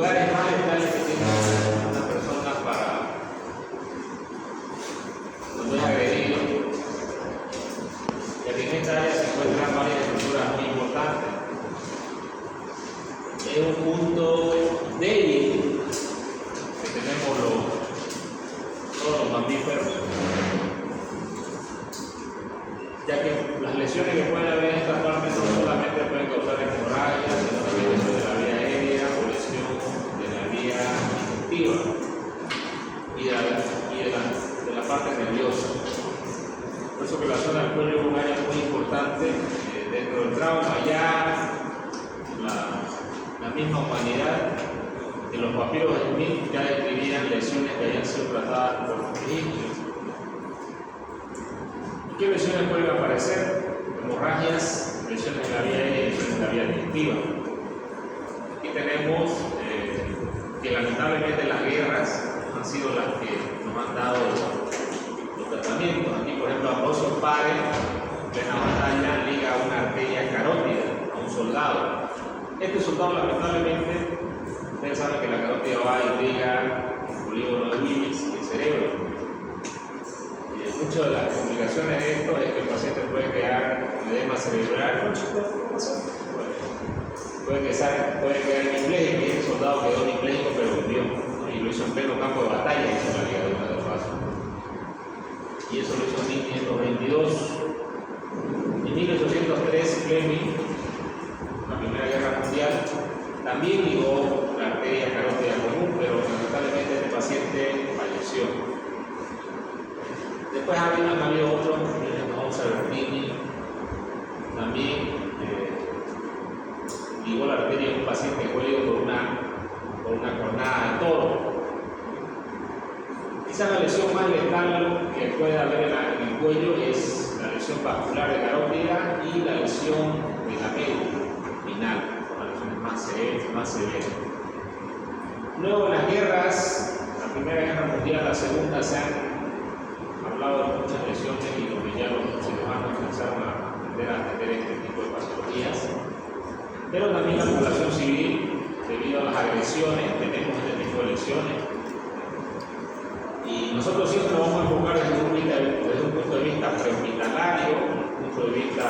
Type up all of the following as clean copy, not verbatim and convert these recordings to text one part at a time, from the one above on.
lugares más letales que tiene una persona cuando es agredido, ya que en esta área se encuentran varias estructuras muy importantes. Es un punto débil que tenemos todos los mamíferos, ya que las lesiones que pueden haber en esta parte no solamente pueden causar hemorragia, sino también lesión de la vía aérea o lesión de la vía digestiva y de la parte nerviosa. Por eso que la zona del cuello es un área muy importante dentro del trauma. Ya la misma humanidad, en los papiros de Smith ya describían lesiones que habían sido tratadas por los egipcios. ¿Qué lesiones pueden aparecer? Hemorragias, lesiones de la vía aérea y lesiones de la vía digestiva. Aquí tenemos que lamentablemente las guerras han sido las que nos han dado los tratamientos. Aquí, por ejemplo, Ambrosio Páez, en plena batalla, liga una arteria carótida a un soldado. Este soldado, lamentablemente, ustedes saben que la carótida va a irrigar el polígono de Willis y el cerebro. Muchas de las complicaciones de esto es que el paciente puede quedar con edema cerebral, puede quedar hemipléjico, y el soldado quedó hemipléjico pero vivió, ¿no? Y lo hizo en pleno campo de batalla, hizo la ligadura del vaso. Y eso lo hizo en 1522. En 1803, Fleming, en la Primera Guerra Mundial, también ligó la arteria carótida común, pero lamentablemente este paciente falleció. Después han habido otros, como Albertini, también ligó la arteria de un paciente que fue herido por una cornada de toro. Quizá la lesión más letal que puede haber en el cuello es la lesión vascular de carótida y la lesión de la médula final, son las lesiones más severas. Luego en las guerras, la Primera Guerra Mundial, la Segunda, se han hablado de muchas lesiones y los villanos cirujanos comenzaron a aprender a atender este tipo de patologías. Pero también la población civil, debido a las agresiones, tenemos este tipo de lesiones. Y nosotros siempre vamos a enfocar desde un punto de vista prehospitalario, un punto de vista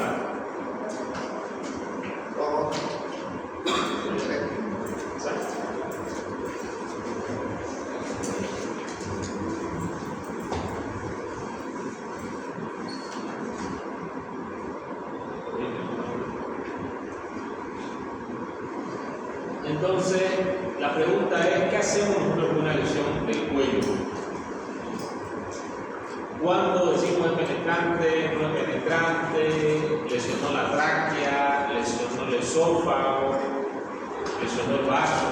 Entonces, la pregunta es, ¿qué hacemos nosotros con una lesión del cuello? ¿Cuándo decimos es penetrante, no es penetrante, lesionó la tráquea, lesionó el esófago, lesionó el vaso?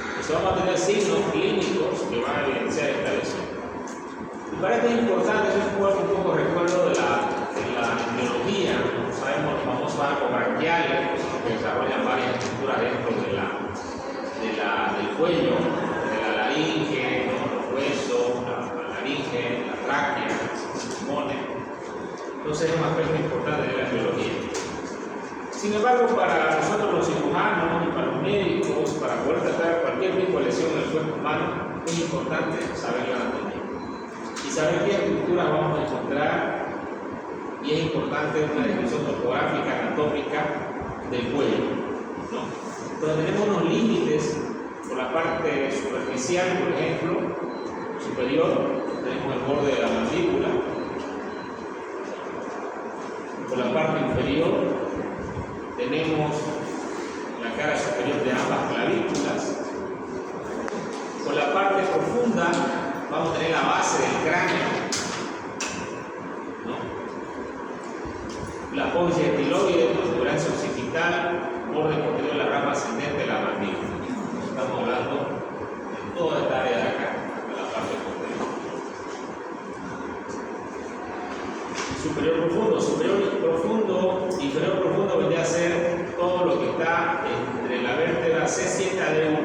Entonces vamos a tener signos clínicos que van a evidenciar esta lesión. Y para esto es importante, es un poco recuerdo de la embriología. Sabemos los famosos arcos braquiales que desarrollan varias estructuras dentro del cuello, de la laringe, los huesos, la laringe, la tráquea, los pulmones. Entonces es un aspecto importante de la embriología. Sin embargo, para nosotros los cirujanos y para los médicos, para poder tratar cualquier tipo de lesión en el cuerpo humano, es importante saber la anatomía y saber qué estructuras vamos a encontrar. Y es importante una descripción topográfica, anatómica del cuello, ¿no? Entonces tenemos unos límites por la parte superficial, por ejemplo, superior, tenemos el borde de la mandíbula. Por la parte inferior tenemos la cara superior de ambas clavículas. Por la parte profunda vamos a tener la base del cráneo, la pólisis estiloide, protuberancia occipital, borde posterior de la rama ascendente de la mandíbula. Estamos hablando de toda esta área de acá, de la parte posterior. Superior profundo, inferior profundo vendría a ser todo lo que está entre la vértebra C7 a D1,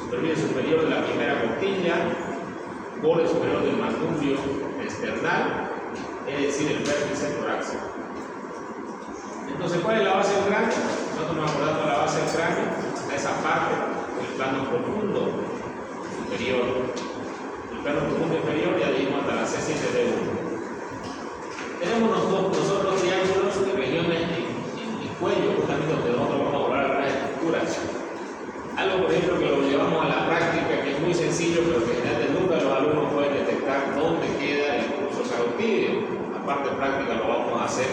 superficie superior de la primera costilla, borde superior del manubrio external, es decir, el vértice torácico. Entonces, ¿cuál es la base del cráneo? Nosotros nos acordamos de la base del cráneo, a esa parte, plano profundo superior. El plano profundo inferior ya dijimos hasta la C7D1. Tenemos nosotros triángulos de regiones en el cuello, justamente donde nosotros vamos a volar las estructuras. Algo, por ejemplo, que lo llevamos a la práctica, que es muy sencillo, pero que generalmente nunca los alumnos pueden detectar dónde queda el curso carotídeo. La parte práctica lo vamos a hacer.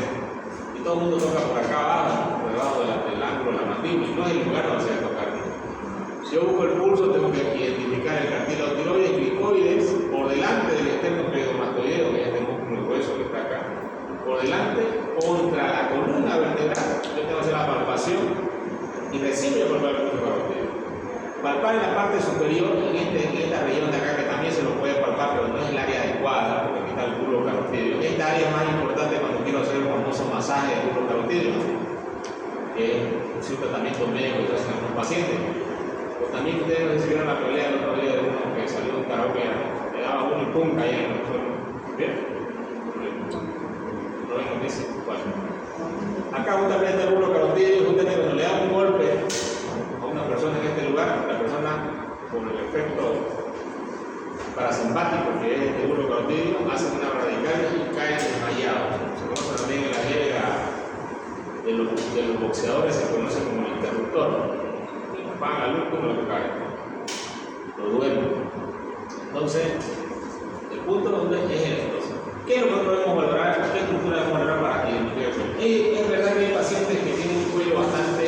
Y todo el mundo toca por acá abajo, por debajo del ángulo de la mandíbula, y no es el lugar donde se va a tocar. Si yo busco el pulso, tengo que identificar el cartílago tiroides, cricoides, por delante del externo cleidomastoideo, que es este músculo grueso que está acá. Por delante, contra la columna vertebral, yo tengo que hacer la palpación y recién voy a palpar el curso carotídeo. Palpar en la parte superior, en esta región de acá, que también se lo puede palpar, pero no es el área adecuada, porque aquí está el curso carotídeo. Esta área es más importante cuando quiero hacer el famoso masaje del curso carotídeo, que es un tratamiento médico que hacen algunos pacientes. Pues también ustedes recibieron la pelea el otro día de uno que salió de un karaoke, le daba uno y pum, caía en el suelo. ¿Bien? No ven noticia. Bueno. Acá justamente el bulbo carotídeo, justamente cuando le da un golpe a una persona en este lugar, la persona por el efecto parasimpático que es este bulbo carotídeo, hace una radical y cae desmayado. Se conoce también en la jerga de los boxeadores, se conoce como el interruptor. Apaga la luz como lo que cae, lo duerme. Entonces, el punto donde es esto. ¿Qué es lo que podemos valorar? ¿Qué estructura debemos valorar para identificar eso? Es verdad que hay pacientes que tienen un cuello bastante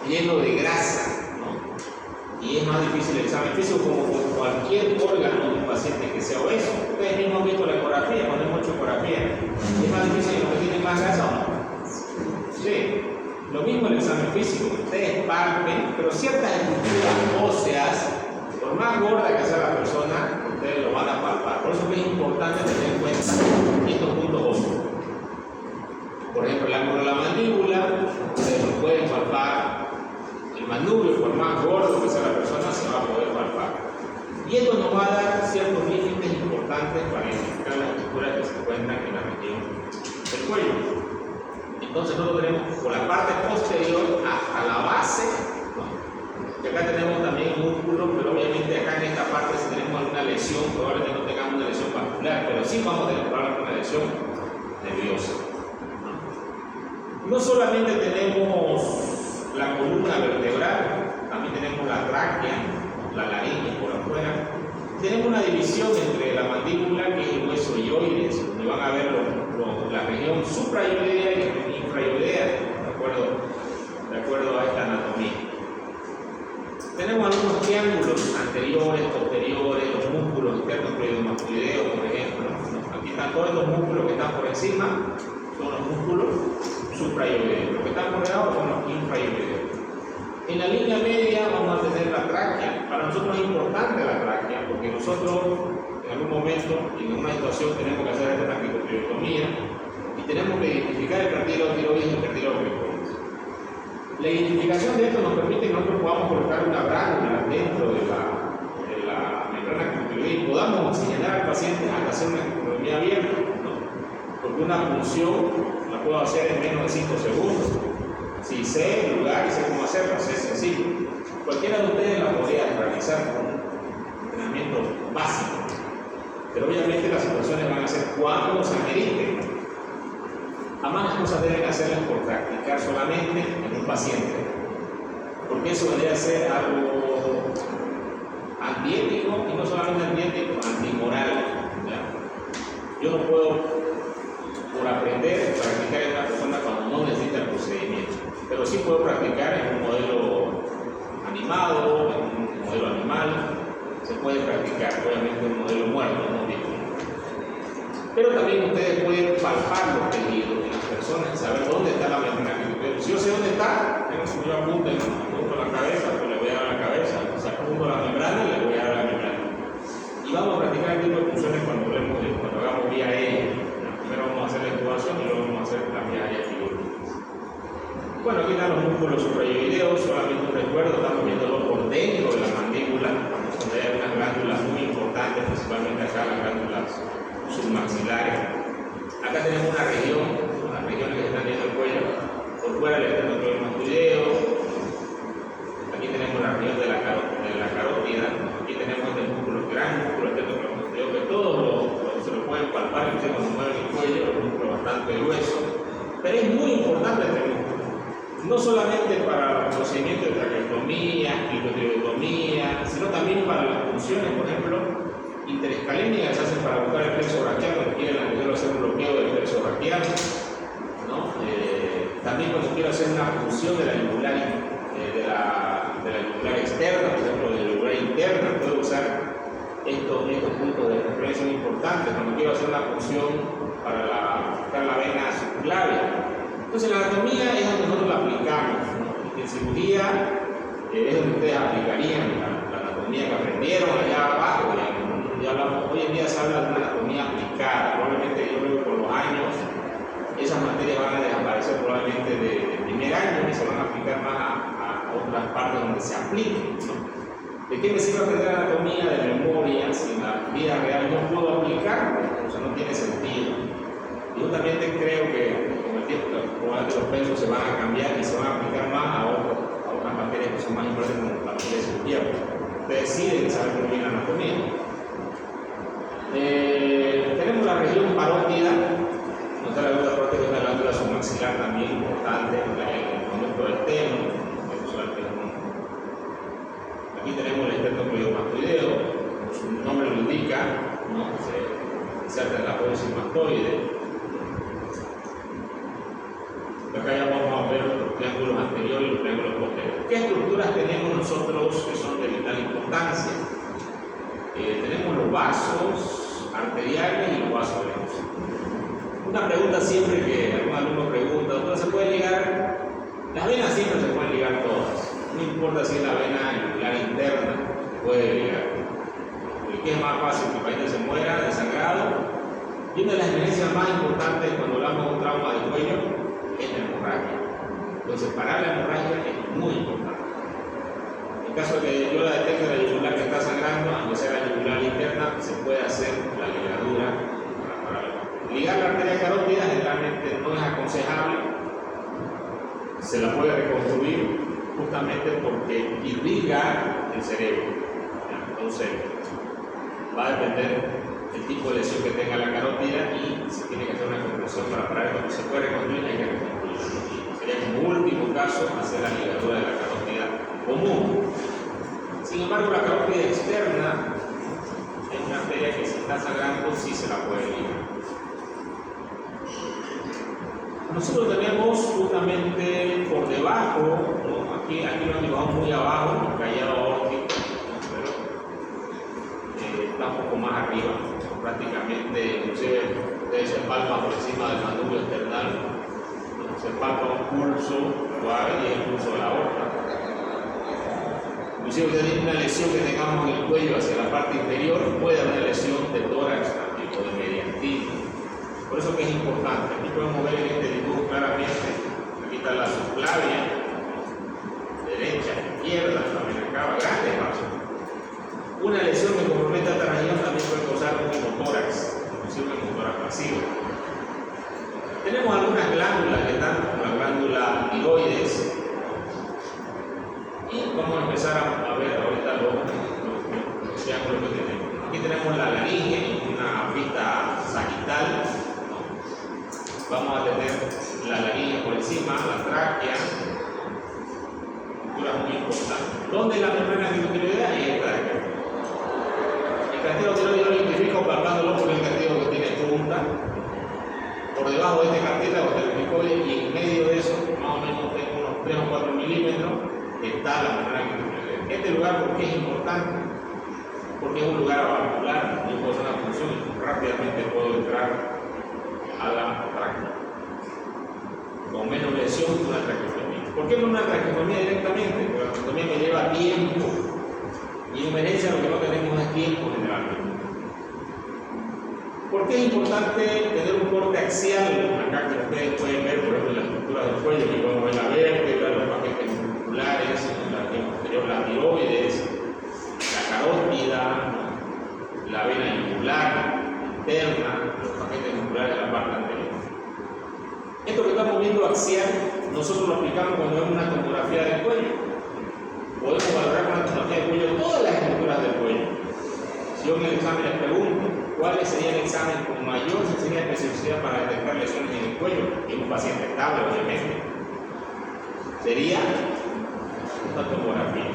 lleno de grasa, ¿no? Y es más difícil el examen físico, como con cualquier órgano de un paciente que sea obeso. Ustedes mismos han visto la ecografía, cuando hemos hecho ecografía. ¿Es más difícil los que tienen más grasa o no? Sí. Lo mismo el examen físico, ustedes palpen, pero ciertas estructuras óseas, por más gorda que sea la persona, ustedes lo van a palpar. Por eso es importante tener en cuenta estos puntos óseos. Por ejemplo, el ángulo de la mandíbula, ustedes lo pueden palpar. El manubrio, por más gordo que sea la persona, se va a poder palpar. Y esto nos va a dar ciertos límites importantes para identificar las estructuras que se encuentran en la región del cuello. Entonces nosotros tenemos por la parte posterior hasta la base, ¿no? Y acá tenemos también músculo, pero obviamente acá en esta parte si tenemos alguna lesión, probablemente no tengamos una lesión vascular, pero sí vamos a tener probablemente una lesión nerviosa, ¿no? No solamente tenemos la columna vertebral, también tenemos la tráquea, la laringe por afuera. Tenemos una división entre la mandíbula, que es el hueso ioides, donde van a ver la región supraioidea y la región infraioidea, de acuerdo a esta anatomía. Tenemos algunos triángulos anteriores, posteriores, los músculos internos cleidomastoideos, por ejemplo. Aquí están todos los músculos que están por encima, son los músculos supraioideos. Los que están por debajo son los infraioideos. En la línea media vamos a tener la tráquea. Para nosotros es importante la tráquea, porque nosotros en algún momento, en una situación, tenemos que hacer esta traqueotomía y tenemos que identificar el cartílago tiroides y el cartílago cricoides. La identificación de esto nos permite que nosotros podamos colocar una válvula dentro de la membrana cricoidea y podamos oxigenar al paciente hasta hacer una cricotomía abierta, ¿no? Porque una punción la puedo hacer en menos de 5 segundos. Si sé el lugar y sé cómo hacerlo, es sencillo. Cualquiera de ustedes la podría realizar con un entrenamiento básico. Pero obviamente las situaciones van a ser cuando se ameriten. Además, las cosas deben hacerlas por practicar solamente en un paciente. Porque eso debería ser algo antiético, y no solamente antiético, antimoral, ¿ya? Yo no puedo, por aprender, practicar en una persona cuando no necesita el procedimiento. Pero sí puedo practicar en un modelo animado, en un modelo animal, se puede practicar, obviamente en un modelo muerto, no vivo. Pero también ustedes pueden palpar los tejidos de las personas y saber dónde está la membrana cricoidea. Si yo sé dónde está, yo apunto la cabeza, pues le voy a dar la cabeza, o sea, apunto la membrana y le voy a dar la membrana. Y vamos a practicar el tipo de funciones cuando hagamos vía aérea. Primero vamos a hacer la intubación y luego vamos a hacer la vía aérea quirúrgica. Bueno, aquí están los músculos supraioideos, solamente un recuerdo, estamos viéndolo por dentro de la mandíbula, donde hay unas glándulas muy importantes, principalmente acá las glándulas submaxilares. Acá tenemos una región, unas regiones que están viendo el cuello, por fuera el externo cleidomastoideo. Aquí tenemos la región de la importante este músculo, no solamente para los procedimientos de traqueotomía, clitoridectomía, sino también para las funciones, por ejemplo, interescalémicas que se hacen para buscar el plexo braquial cuando quieren hacer un bloqueo del plexo braquial, ¿no? También cuando quiero hacer una función de la yugular, de la yugular externa, por ejemplo, de la yugular interna, puedo usar estos puntos de referencia importantes cuando quiero hacer una función para buscar la vena subclavia. Entonces la anatomía es donde nosotros la aplicamos, ¿no? Y en cirugía es donde ustedes aplicarían la anatomía que aprendieron allá abajo. Hoy en día se habla de una anatomía aplicada. Probablemente yo creo que con los años esas materias van a desaparecer probablemente del primer año y se van a aplicar más a otras partes donde se apliquen, ¿no? ¿De qué me sirve aprender anatomía de memoria si en la vida real no puedo aplicar? O sea, no tiene sentido. Yo también creo que con el tiempo probablemente los pesos se van a cambiar y se van a aplicar más a otras materias que son más importantes como la materia de cirugía. Ustedes deciden saber muy bien la anatomía. Tenemos la región parótida, no está la glándula parótida, que es una glándula submaxilar también importante, el conducto externo. Aquí tenemos el esternocleidomastoideo, su nombre lo indica, ¿no? Se inserta en la apófisis mastoide. Acá ya vamos a ver los triángulos anteriores y los triángulos posteriores. ¿Qué estructuras tenemos nosotros que son de vital importancia? Tenemos los vasos arteriales y los vasos venosos. Una pregunta siempre que algún alumno pregunta, ¿dónde se puede ligar? Las venas siempre se pueden ligar todas. No importa si es la vena yugular interna, se puede ligar. Porque es más fácil que el paciente se muera desangrado. Y una de las evidencias más importantes cuando hablamos de un trauma del cuello es la hemorragia. Entonces, parar la hemorragia es muy importante. En caso de que yo la detecte la yugular que está sangrando, aunque sea la yugular interna, se puede hacer la ligadura para pararla. Ligar la arteria carótida generalmente no es aconsejable. Se la puede reconstruir justamente porque irriga el cerebro. Entonces, va a depender del tipo de lesión que tenga la carótida y se tiene que hacer una compresión para parar. Cuando se puede reconstruir, hay que reconstruirlo. Sería como último caso hacer la ligadura de la carótida común. Sin embargo, la carótida externa es una arteria que si está sangrando sí se la puede ligar. Nosotros tenemos justamente por debajo, ¿no? aquí lo llevamos muy abajo, el callado aórtico, pero está un poco más arriba, prácticamente, inclusive ustedes se palpan por encima del manubrio external, ¿no? Se palpa un pulso suave y el pulso de la aorta. Inclusive usted tiene una lesión que tengamos en el cuello hacia la parte inferior, puede haber una lesión de tórax o de mediastino. Por eso que es importante. Aquí podemos ver en este dibujo claramente, aquí está la subclavia, derecha, izquierda, también acá, grandes vasos. Una lesión que comprometa esta región también puede causar un hemotórax, inclusive un hemotórax pasivo. Tenemos algunas glándulas que están, como la glándula tiroides, y vamos a empezar a ver ahorita los triángulos que tenemos. Aquí tenemos la laringe, una pista sagital. Vamos a tener la laringe por encima, la tráquea, estructura muy importante. ¿Dónde la membrana tiroidea? Y esta de acá. El catéter tiroideo lo identifico palpándolo por el catéter que tiene punta. Por debajo de este catéter o del cricoide y en medio de eso, más o menos tengo unos 3 o 4 milímetros, está la membrana tiroidea. Este lugar, ¿por qué es importante? Porque es un lugar avalvular, yo puedo hacer una función y rápidamente puedo entrar a la tráquea. Con menos lesión que una traqueotomía. ¿Por qué no una traqueotomía directamente? Porque la traqueotomía me lleva tiempo. Y en emergencia lo que no tenemos es tiempo generalmente. ¿Por qué es importante tener un corte axial? Acá que ustedes pueden ver, por ejemplo, la estructura del cuello, que podemos ver la vértebra, los paquetes musculares, la región posterior, la tiroides, la carótida, la vena yugular interna, los paquetes musculares de la parte anterior. Esto que estamos viendo axial, nosotros lo aplicamos cuando vemos una tomografía del cuello. Podemos valorar con la tomografía del cuello todas las estructuras del cuello. Si yo en el examen les pregunto, ¿cuál sería el examen con mayor sensibilidad y especificidad para detectar lesiones en el cuello en un paciente estable, obviamente? Sería la tomografía.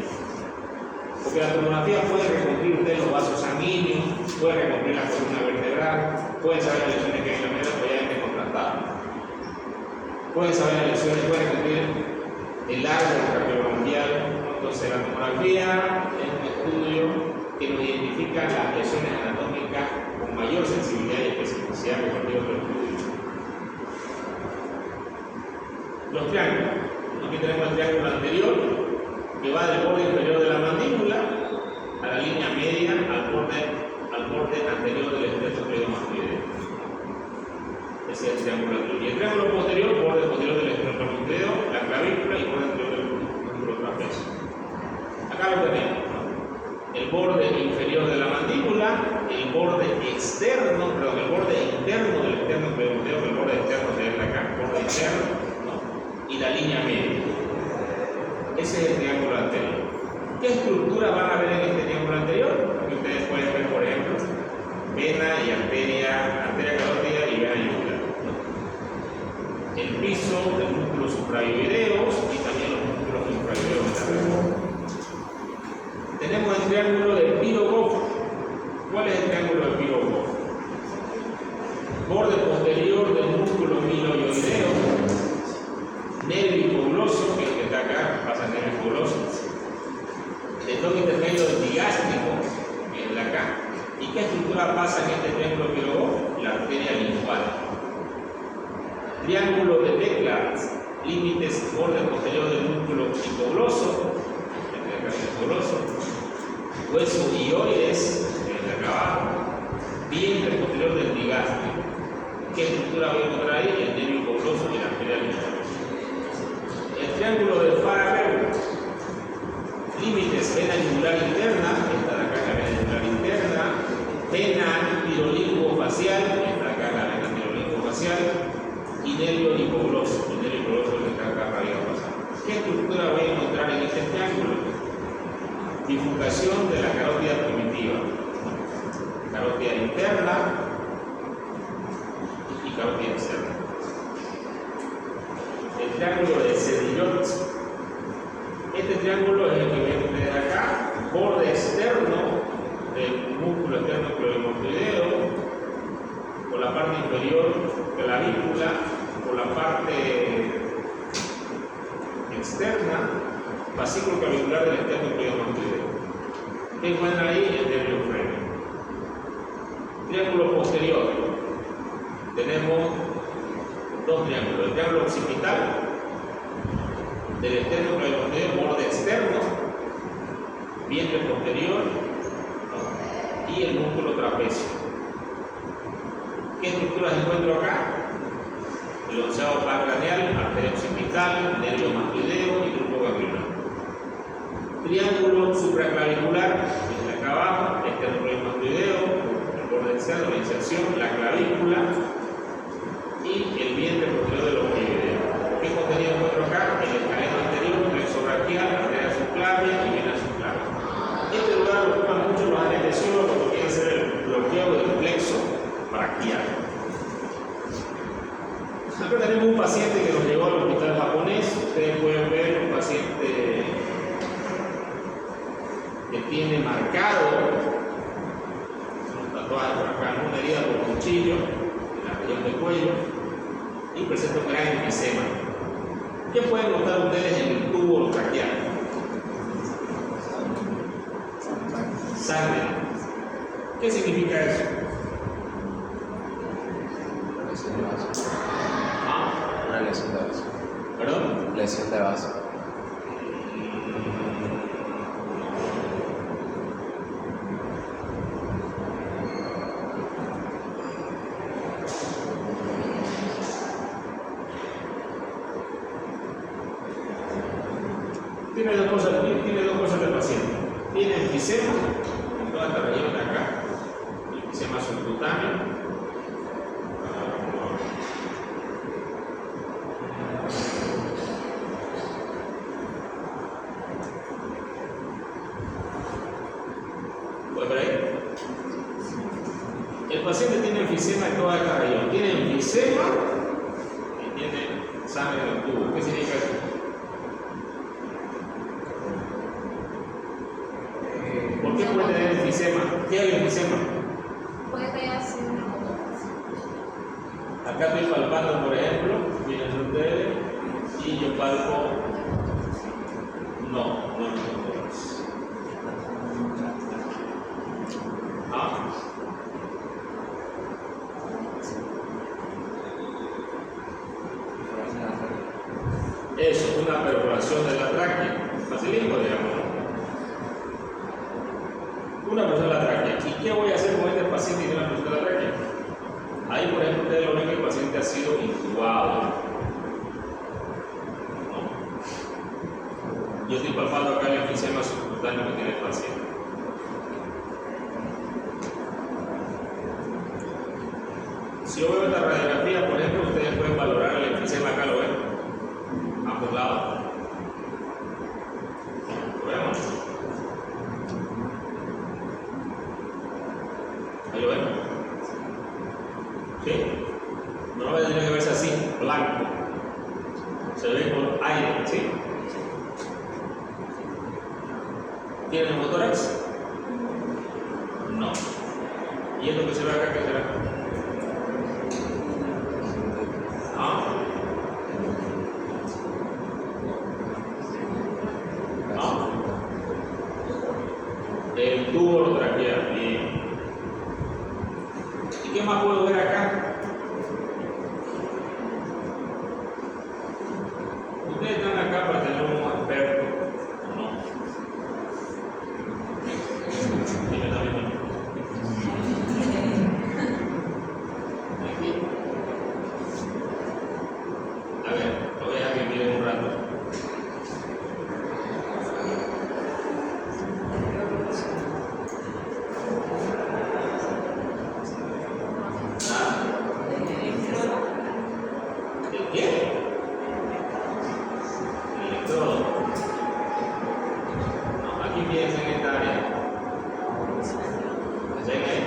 Porque la tomografía puede reconstruir usted los vasos sanguíneos, puede reconstruir la columna vertebral, puede saber las lesiones que hay en la media obviamente contrastadas. Pueden saber las lesiones, puede reconstruir el árbol cardiobronquial. Entonces la tomografía es un estudio que nos identifica las lesiones anatómicas con mayor sensibilidad y especificidad que cualquier otro estudio. Los triángulos. Aquí tenemos el triángulo anterior, que va del borde inferior de la mandíbula a la línea media al borde anterior del estrecho cleidomastoideo. Ese es el triángulo anterior. Y el triángulo posterior, borde posterior del estrecho mastoideo, la clavícula y borde anterior del músculo trapecio. Acá lo tenemos, ¿no? El borde inferior de la mandíbula, el borde externo, perdón, el borde interno del externo cleidomastoideo, el borde externo sería el de acá, el borde interno, ¿no? Y la línea media. Ese es el triángulo anterior. ¿Qué estructura van a ver en este triángulo anterior? Aquí ustedes pueden ver, por ejemplo, vena y arteria carótida y vena yugular. El piso del músculo suprayoideos y también los músculos infrayoideos de la región. Tenemos el triángulo de Pirogov. ¿Cuál es el triángulo de Pirogov? Borde posterior del músculo miloioideo, nervio hipogloso, que es el que está acá, pasa el nervio hipogloso, tendón intermedio digástrico, que es el de acá. ¿Y qué estructura pasa en este triángulo Pirogov? La arteria linfática. Triángulo de Beckler, límites borde posterior del músculo hipogloso, hueso ioides, que es el de acá abajo, vientre posterior del digástrico. ¿Qué estructura voy a encontrar ahí? El nervio hipogloso y la arteria linfática. El triángulo de Faraberg, límites vena yugular interna, esta de acá es la vena yugular interna, vena tirolingofacial, esta de acá es la vena tirolingofacial, y nervio hipogloso, el nervio hipogloso es el que está acá arriba pasando. ¿Qué estructura voy a encontrar en este triángulo? Bifurcación de la carótida primitiva, carótida interna y carótida externa. El triángulo de Sedillot. Este triángulo es el que ven ustedes acá, borde externo del músculo externo cleidomastoideo, por la parte inferior clavícula, por la parte externa, fascículo clavicular del externo cleidomastoideo. ¿Qué encuentran ahí? El nervio freno. Triángulo posterior. Tenemos dos triángulos. El triángulo occipital del externo cleidomastoideo, borde externo, vientre posterior, ¿no? Y el músculo trapecio. ¿Qué estructuras encuentro acá? El onceavo par craneal, arteria occipital, nervio mastoideo y grupo ganglionar. Triángulo supraclavicular, desde acá abajo, externo cleidomastoideo, el borde externo, la inserción, la clavícula y el vientre posterior de los ovoideo. ¿Qué contenido encuentro acá? El esqueleto anterior, plexo braquial, arteria subclavia y vena subclavia. Este lugar lo ocupan mucho los anestesiólogos cuando quieren hacer el bloqueo del plexo braquial. Acá tenemos un paciente que nos llegó al hospital japonés. Ustedes pueden ver un paciente que tiene marcado un tatuaje por acá, una herida por cuchillo en la región del cuello y presenta un gran enfisema. ¿Qué pueden notar ustedes en el tubo traqueal? Sangre. ¿Qué significa eso? Una lesión de vaso. ¿Perdón? Lesión de vaso. Tiene dos cosas del paciente. Tiene enfisema en toda esta región de acá, enfisema subcutáneo. enfisema en toda esta región. Tiene enfisema y tiene sangre en el tubo. ¿Qué significa eso? ¿Por qué puede tener enfisema? ¿Qué hay enfisema? Puede hacer una Acá estoy palpando, por ejemplo, fíjense ustedes, y yo palpo. No es ¿Ah? Eso, una perforación de la tráquea, facilito, digamos. Una persona de la tráquea. ¿Y qué voy a hacer con este paciente y una persona de la tráquea? Ahí, por ejemplo, ustedes lo ven que el paciente ha sido intubado. ¿No? Yo estoy palpando acá el enfisema subcutáneo que tiene el paciente. Si yo veo esta radiografía, por ejemplo, ustedes pueden valorar el enfisema acá, ¿lo ven? Ambos lados. ¿Lo vemos? ¿Ahí lo ven? ¿Sí? No va a tener que verse así, blanco. Se ve por aire, ¿sí? ¿Tiene neumotórax? No. ¿Y esto que se ve acá, qué será? ¿Ah? ¿Ah? El tubo lo traquea, bien. ¿Y qué más puedo ver acá? Ustedes están acá para tener un experto, ¿no? Dime también. Aquí. A ver, lo voy a dejar que miren un rato. ¿El qué? El electrodo. No, aquí piensa en esta área. ¿Ven ahí?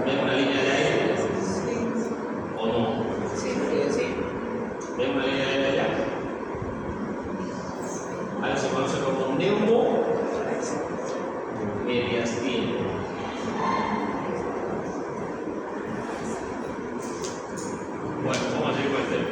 ¿Ven una línea de aire? ¿O no? ¿Ven una línea de aire allá? Ahora se conoce como neumomediastina. Bueno, vamos a seguir con el tema.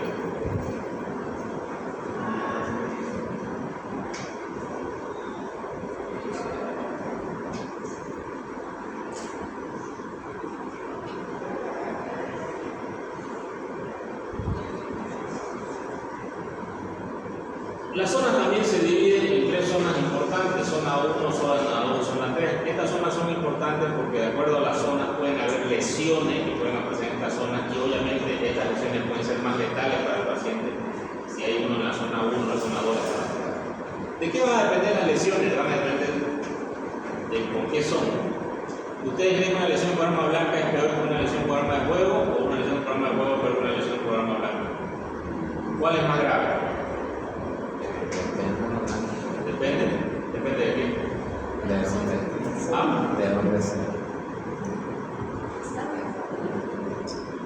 Las zonas también se dividen en tres zonas importantes, zona 1, zona 2, zona 3. Estas zonas son importantes porque de acuerdo a las zonas pueden haber lesiones que pueden aparecer en estas zonas y obviamente estas lesiones pueden ser más letales para el paciente si hay uno en la zona 1, en la zona 2. ¿De qué van a depender las lesiones? Van a depender de con qué son. ¿Ustedes ven una lesión por arma blanca es peor que una lesión por arma de fuego o una lesión por arma de fuego es peor que una lesión por arma blanca? ¿Cuál es más grave? Depende de qué. De dónde sea.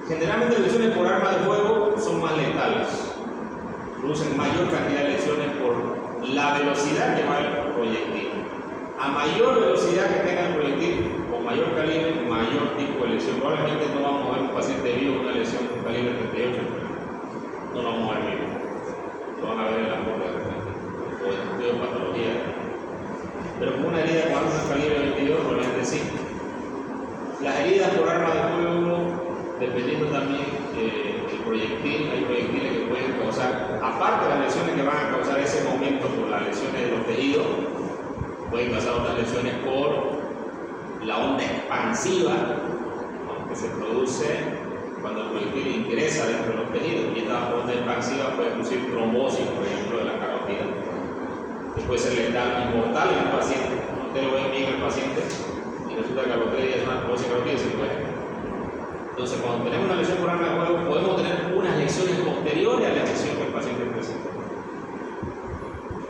Generalmente las lesiones por arma de fuego son más letales, producen mayor cantidad de lesiones por la velocidad que va el proyectil. A mayor velocidad que tenga el proyectil o mayor calibre, mayor tipo de lesión. Probablemente no vamos a ver un paciente vivo con una lesión con calibre 38, no lo vamos a ver vivo. Lo van a ver en la boca de repente, o en estudio de patología. Pero con una herida con arma de calibre 22, probablemente sí. Las heridas por arma de fuego, dependiendo también del proyectil, hay proyectiles que pueden causar, aparte de las lesiones que van a causar ese momento por las lesiones de los tejidos, pueden causar otras lesiones por la onda expansiva, ¿no?, que se produce cuando el proyectil ingresa dentro de los tejidos. Y esta onda expansiva puede producir trombosis, por ejemplo, de la carotida, que puede ser letal y mortal en el paciente. Ustedes lo ven bien en el paciente y resulta que la carotida es una trombosis carotida y se muere. Entonces, cuando tenemos una lesión por arma de fuego, podemos tener unas lesiones posteriores a la lesión que el paciente presenta.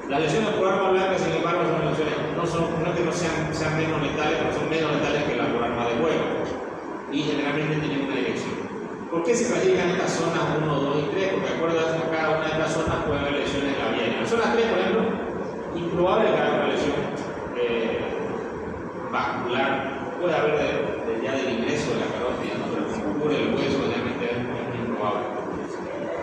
Las lesiones por arma blanca, sin embargo, son lesiones, no es que no sean menos letales, pero son menos letales que las por arma de fuego. y generalmente tienen una dirección. ¿Por qué se clasifican estas zonas 1, 2 y 3? Porque de acuerdo a cada una de estas zonas puede haber lesiones en la vía aérea. En la zona 3, por ejemplo, improbable que haya una lesión vascular, puede haber ya del ingreso de la carótida, ¿no? Pero como cubre el hueso, realmente es improbable.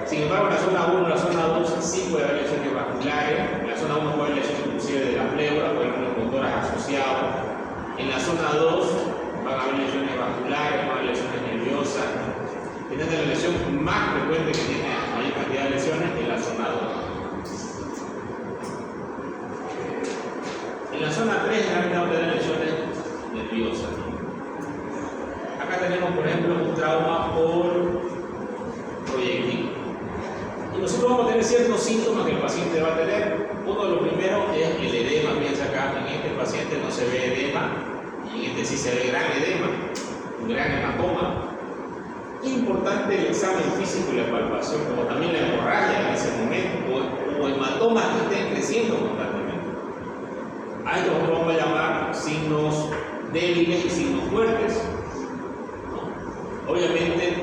Sin embargo, en la zona 1 y la zona 2 sí puede haber lesiones vasculares. En la zona 1 puede haber lesiones inclusive de la pleura, puede haber motoras asociadas. En la zona 2 van a haber lesiones vasculares, van a haber lesiones nerviosas. Esta es la lesión más frecuente que tiene mayor cantidad de lesiones en la zona 2. En la zona 3 generalmente vamos a tener lesiones nerviosas. Acá tenemos, por ejemplo, un trauma por proyectil. Y nosotros vamos a tener ciertos síntomas que el paciente va a tener. Uno de los primeros es el edema. Piensa acá, en este paciente no se ve edema, y en este sí se ve gran edema, un gran hematoma. Importante el examen físico y la palpación, como también la hemorragia en ese momento, o hematomas que estén creciendo constantemente. A esto nosotros vamos a llamar signos débiles y signos fuertes. ¿No? Obviamente,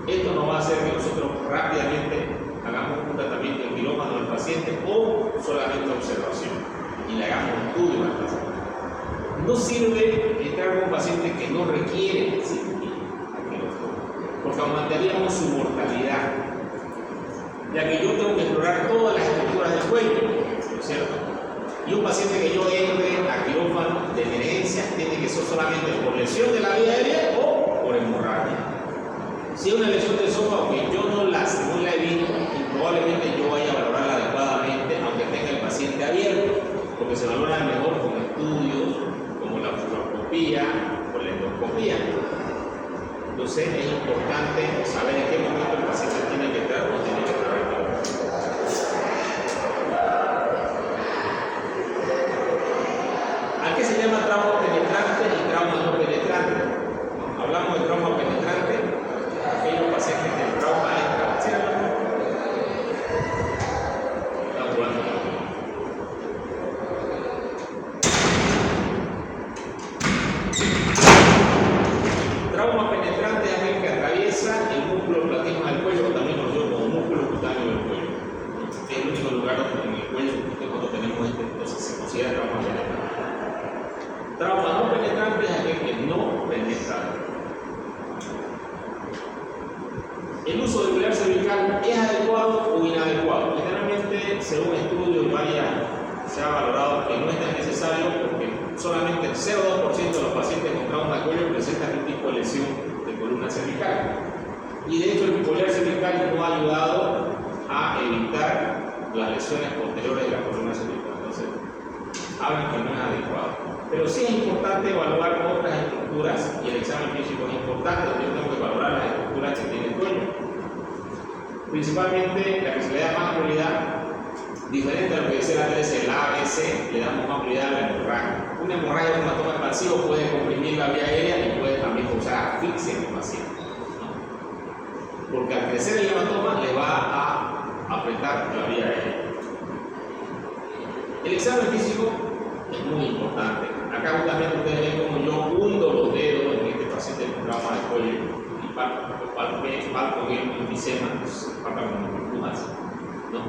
esto no va a hacer que nosotros rápidamente hagamos un tratamiento en quirófano del paciente o solamente observación y le hagamos un estudio al paciente. No sirve entrar con un paciente que no requiere cirugía, porque aumentaríamos su mortalidad, ya que yo tengo que explorar todas las estructuras del cuello, ¿no es cierto? Y un paciente que yo entre a quirófano de emergencia tiene que ser solamente por lesión de la vía aérea o por hemorragia. Si es una lesión del esófago que yo no la he visto, probablemente yo vaya a valorarla adecuadamente, aunque tenga el paciente abierto, porque se valora mejor con estudios como la fluoroscopía o la endoscopía. Entonces es importante saber en qué momento el paciente tiene que entrar o no tiene que entrar al quirófano. ¿A qué se llama trauma penetrante y trauma no penetrante? Hablamos de trauma penetrante, aquellos pacientes que el trauma entra, ¿cierto? Están jugando. Trauma penetrante es aquel que atraviesa el músculo platino del cuello, o también conocido como músculo cutáneo del cuello. Es el único lugar en el cuello que cuando tenemos entonces se considera trauma penetrante. Trauma no penetrante es aquel que no penetra. ¿El uso del pilar cervical es adecuado o inadecuado? Generalmente, según estudios se ha valorado que no es tan necesario porque solamente el 0,2% de los pacientes con trauma de cuello presentan un tipo de lesión de columna cervical. Y de hecho el pilar cervical no ha ayudado a evitar las lesiones posteriores de la columna cervical. Entonces, hablan que no es adecuado. Pero sí es importante evaluar otras estructuras y el examen físico es importante, donde yo tengo que valorar las estructuras que tiene el cuello. Principalmente la que se le da más prioridad, diferente a lo que dice la 13, el ABC, le damos más prioridad a la hemorragia. Una hemorragia de un hematoma expansivo puede comprimir la vía aérea y puede también causar asfixia en el paciente, ¿no? Porque al crecer el hematoma le va a apretar la vía aérea. El examen físico es muy importante. Acá justamente ustedes ven como yo hundo los dedos en este paciente con trauma de cuello y palpo con el enfisema, palpa con burbujas, ¿no?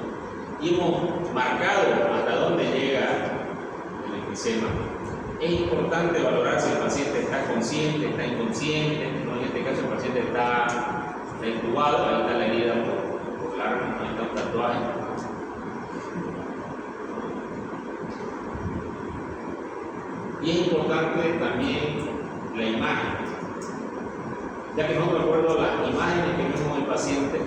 Y hemos marcado hasta dónde llega el enfisema. Es importante valorar si el paciente está consciente, está inconsciente, ¿no? En este caso el paciente está intubado, ahí está la herida por larga, ahí está un tatuaje. Y es importante también la imagen, ya que nosotros, de acuerdo a las imágenes que vemos del paciente,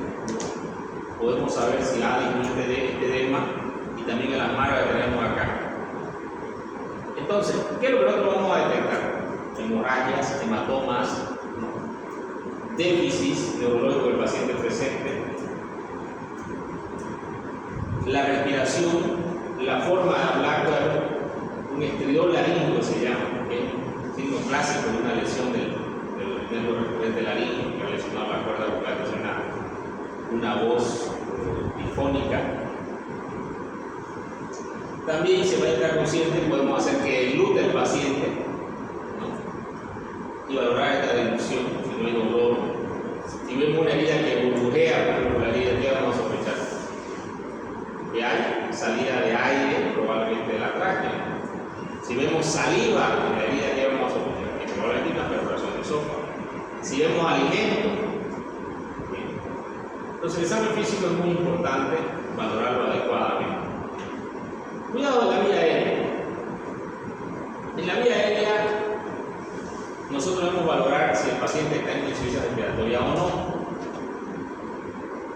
podemos saber si ha disminuido este edema y también en las marcas que tenemos acá. Entonces, ¿qué es lo que nosotros vamos a detectar? Hemorragias, hematomas, déficit neurológico del paciente presente, la respiración, la forma de hablar, un estridor laríngeo se llama, que es un signo clásico de una lesión del nervio recurrente laríngeo, que ha lesionado la cuerda vocal, que es una voz difónica. También, si va a estar consciente, podemos hacer que glute el paciente, ¿no? y valorar esta dilución, si no hay dolor. Si vemos una herida que burbujea, por ejemplo, la herida, ¿qué vamos a sospechar? Que hay salida de aire, probablemente de la tráquea. Si vemos saliva en la herida, ¿qué vamos a sospechar? Que probablemente hay una perforación del esófago. Si vemos alimento, ¿sí? Entonces el examen físico es muy importante valorarlo adecuadamente. Cuidado en la vía aérea. En la vía aérea, nosotros debemos valorar si el paciente está en insuficiencia respiratoria o no.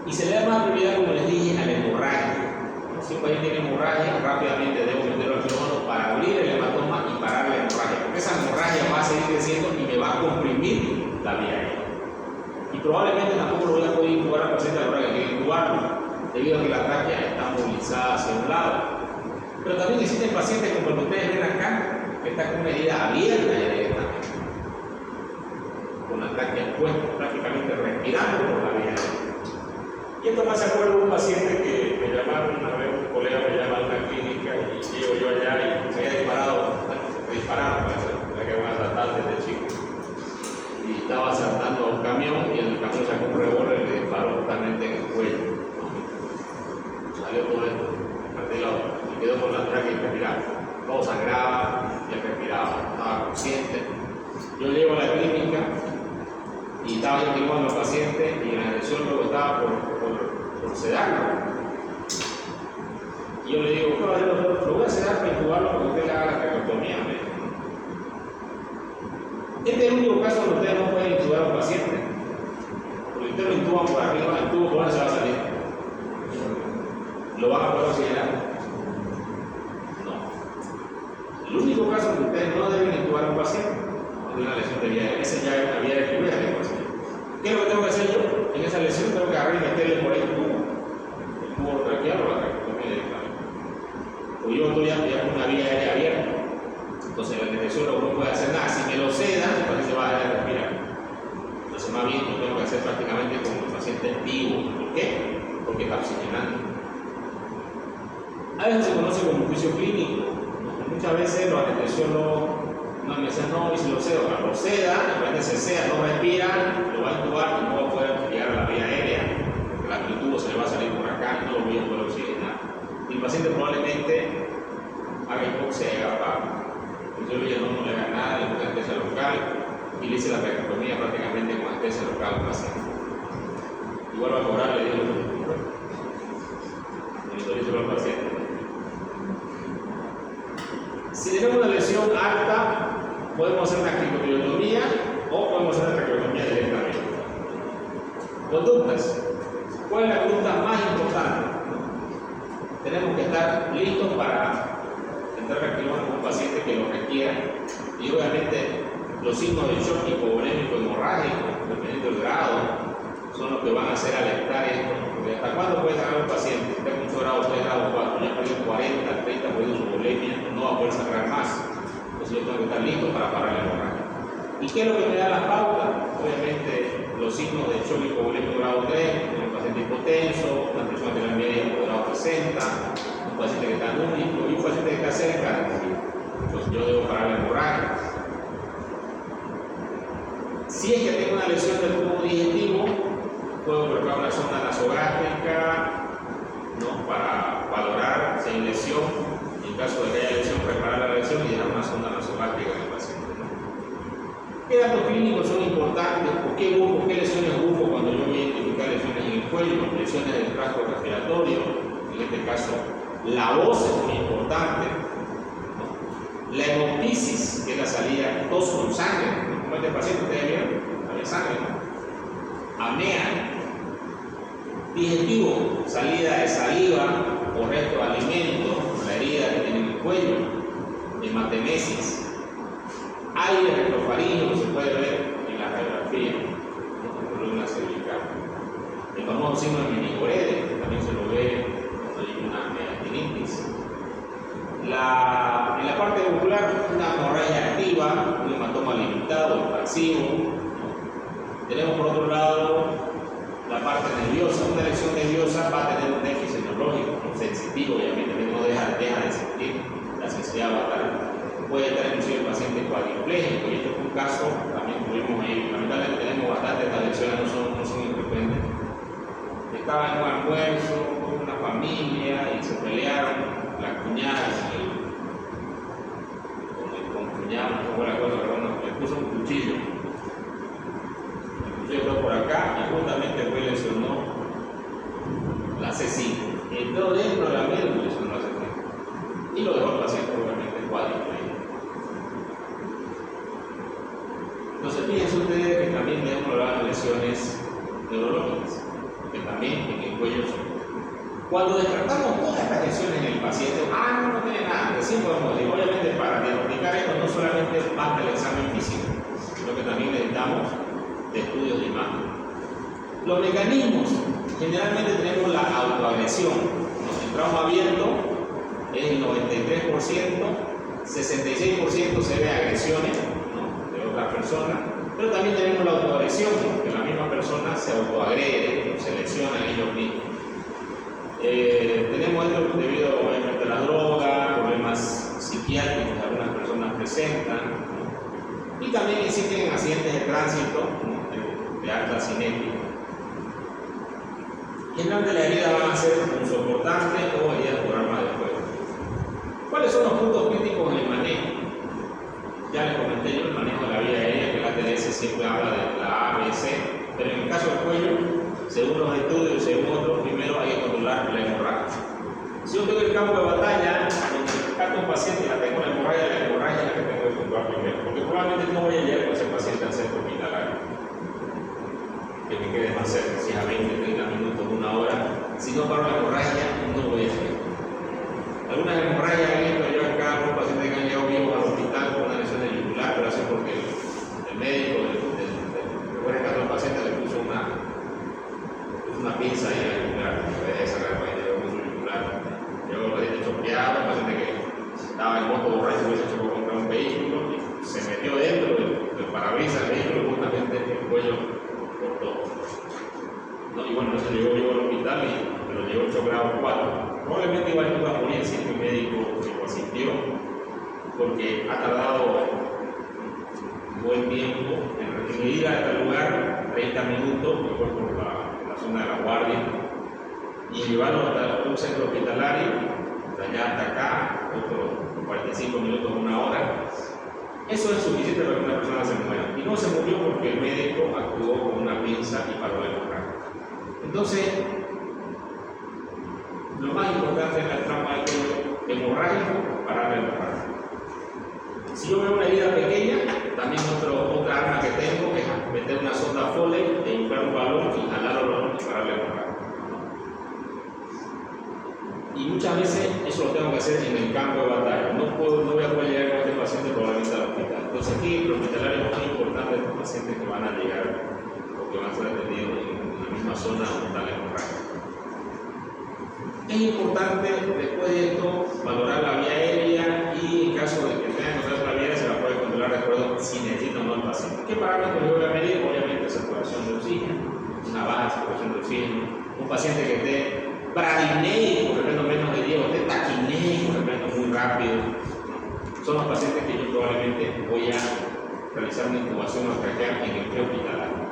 Y se le da más prioridad, como les dije, a la hemorragia. Si un paciente tiene hemorragia, rápidamente debo meterlo al quirófano para abrir el hematoma y parar la hemorragia, porque esa hemorragia va a seguir creciendo y me va a comprimir la vía aérea. Y probablemente tampoco lo voy a poder intubar al paciente a la hora que quiera intubarlo, debido a que la tráquea está movilizada hacia un lado. Pero también existen pacientes como el que ustedes ven acá, que está con una herida abierta ya directamente, con la tráquea expuesta, prácticamente respirando por la vía aérea. Y esto me hace acuerdo de un paciente que me llamaron una vez, un colega me llama a una clínica y llego yo allá y se había disparado, la que van a tratar desde chico. Y estaba saltando a un camión y el camión sacó un revólver y le disparó totalmente en el cuello. Salió todo esto, y quedó con la tráquea y respiraba. Todo sangraba y él respiraba, estaba consciente. Yo llego a la clínica y estaba yo firmando al paciente y el anestesiólogo estaba por sedarlo. Y yo le digo, lo voy a sedar para intubarlo porque usted le haga la traqueotomía. Este es el único caso donde ustedes no pueden intubar a un paciente. Porque ustedes lo intuban por arriba, el tubo por ahí se va a salir. ¿Lo van a poder considerar? No. El único caso donde ustedes no deben intubar a un paciente es una lesión de vía aérea. Esa ya es una vía aérea primera del paciente. ¿Qué es lo que tengo que hacer yo? En esa lesión tengo que agarrar y meterle por ahí el tubo traqueal o la traqueotomía directamente. Porque yo estoy ya con una vía aérea abierta. Entonces el anestesiólogo no puede hacer nada. Si me lo seda, el paciente va a dejar de respirar. Entonces más bien lo tengo que hacer prácticamente como el paciente vivo. ¿Por qué? Porque está oxigenando. A veces se conoce como juicio clínico. Muchas veces los anestesiólogos me dicen no, y si lo seda, lo seda, el paciente se seda, no respira, lo va a intubar y no va a poder llegar a la vía aérea, porque el tubo se le va a salir por acá y no lo voy a poder oxigenar. Y el paciente probablemente haga hipoxia y haga paro. Entonces no le haga nada, le pone anestesia local y le hice la traqueotomía prácticamente con anestesia local al paciente. Igual va a cobrar, le digo, monitorícelo al paciente. Si tenemos una lesión alta, podemos hacer una cricotilotomía o podemos hacer una traqueotomía directamente. Conductas. ¿Cuál es la conducta más importante? Tenemos que estar listos para entrar al quirófano con un paciente que lo requiera y obviamente los signos de shock hipovolémico hemorrágico, dependiendo del grado, son los que van a hacer alertar esto. Porque ¿hasta cuándo puede sacar un paciente? Está con 8 grados, 3 grados, 4, ya perdió 40, 30 por su volemia, no va a poder sacar más. Entonces yo tengo que estar listo para parar la hemorragia. ¿Y qué es lo que me da la pauta? Obviamente los signos de shock hipovolémico grado 3, un paciente hipotenso, una persona que la media por grado 60, un paciente que está único y un paciente que está cerca de morir. Entonces yo debo parar la hemorragia. Si es que tengo una lesión del tubo digestivo, puedo colocar una sonda nasogástrica, ¿no? Para valorar si hay lesión. En caso de que haya lesión, preparar la lesión y dejar una sonda nasogástrica en el paciente, ¿no? ¿Qué datos clínicos son importantes? ¿Por qué lesiones busco cuando yo voy a identificar lesiones en el cuello? Lesiones del tracto respiratorio, en este caso la voz es muy importante, ¿no? La hemoptisis, que es la salida tos con sangre, ¿no? Como este paciente, ustedes vieron, había sangre, ¿no? Apnea. Digestivo, salida de saliva o resto de alimento, la herida que tiene en el cuello, hematemesis. Aire rectofaríngeo, se puede ver en la radiografía, ¿no? Columna cervical. El famoso signo de Meningorede, también se lo ve cuando hay una megatinitis. En la parte ocular, una hemorragia activa, un hematoma limitado, expansivo, ¿no? Tenemos por otro lado la parte nerviosa. Una lesión nerviosa va a tener un déficit neurológico, ¿no? Sensitivo, obviamente, que no deja de sentir, la sensibilidad va a estar puede estar inclusive el paciente cuadripléjico, y esto es un caso, también tuvimos ahí, lamentablemente tenemos bastante, estas lesiones no son infrecuentes. Estaba en un almuerzo con una familia y se pelearon la cuñada con cuñado, no fue la cosa, pero no, le puso un cuchillo. El cuchillo está por acá y justamente fue lesionó la C5. Entró dentro de la médula y lesionó la C5. Y lo dejó el paciente obviamente cuádruple. Entonces fíjense ustedes que también debemos hablar de lesiones neurológicas, que también en el cuello son. Cuando descartamos todas estas lesiones en el paciente, no tiene nada, recién podemos decir, obviamente para diagnosticar esto no solamente basta el examen físico, sino que también necesitamos de estudios de imagen. Los mecanismos, generalmente tenemos la autoagresión, ¿no? El trauma abierto es el 93%, 66% se ve agresiones, ¿no?, de otras personas, pero también tenemos la autoagresión, ¿no?, que la misma persona se autoagrede, se lesiona a ellos mismos. Tenemos esto debido obviamente a la droga, problemas psiquiátricos que algunas personas presentan, ¿no?, y también existen accidentes de tránsito, ¿no?, de alta cinética. Generalmente las heridas van a ser punzocortantes o heridas por arma de fuego. ¿Cuáles son los puntos críticos en el manejo? Ya les comenté yo el manejo de la vía aérea, que la TDS siempre habla de la A, B, C, pero en el caso del cuello, según los estudios y según otros, primero hay que controlar la hemorragia. Si yo tengo el campo de batalla, donde rescato a un paciente y la tengo la hemorragia es la que tengo que controlar primero, porque probablemente no voy a llegar con ese paciente al centro hospitalario, que me quede más cerca, si es a 20, 30 minutos, una hora. Si no paro la hemorragia, no voy a llegar. Algunas hemorragias he visto yo acá, un paciente que han llegado vivos al hospital con una lesión yugular, pero eso porque el médico que fue rescatado al paciente le puso una pinza ahí en la yugular, que debe sacar el paciente con su yugular. Llegó el paciente choqueado, un paciente que estaba en moto borracho y se chocó contra un vehículo y se metió dentro del parabrisas del vehículo, justamente el cuello cortó. ¿No? Y bueno, se llegó vivo al hospital, pero llegó 8 grados 4. Probablemente iba a morir si el médico lo asistió, porque ha tardado buen tiempo en ir hasta el lugar, 30 minutos, que fue por la zona de la guardia, y llevarlo hasta un centro hospitalario, de allá hasta acá, otros 45 minutos, una hora. Eso es suficiente para que una persona se muera. Y no se murió porque el médico actuó con una pinza y paró la hemorragia. Entonces, lo más importante es el trauma del cuello hemorrágico, parar la hemorragia. Si yo veo una herida pequeña, también otra arma que tengo es meter una sonda Foley e inflar un balón y jalar el balón y parar la hemorragia. Y muchas veces eso lo tengo que hacer en el campo de batalla. No voy a poder llegar con este paciente probablemente al hospital. Entonces aquí el hospitalario es muy importante de estos pacientes que van a llegar o que van a ser atendidos en la misma zona donde está la hemorragia. Es importante después de esto valorar la vía aérea y en caso de que tenga que controlar la vía aérea se la puede controlar de acuerdo si necesita o no el paciente. ¿Qué parámetros yo voy a medir? Obviamente saturación de oxígeno, una baja saturación de oxígeno, un paciente que esté bradinéico, repito menos de 10, o esté taquinéico, repito muy rápido. Son los pacientes que yo probablemente voy a realizar una intubación o traquear en el prehospitalario.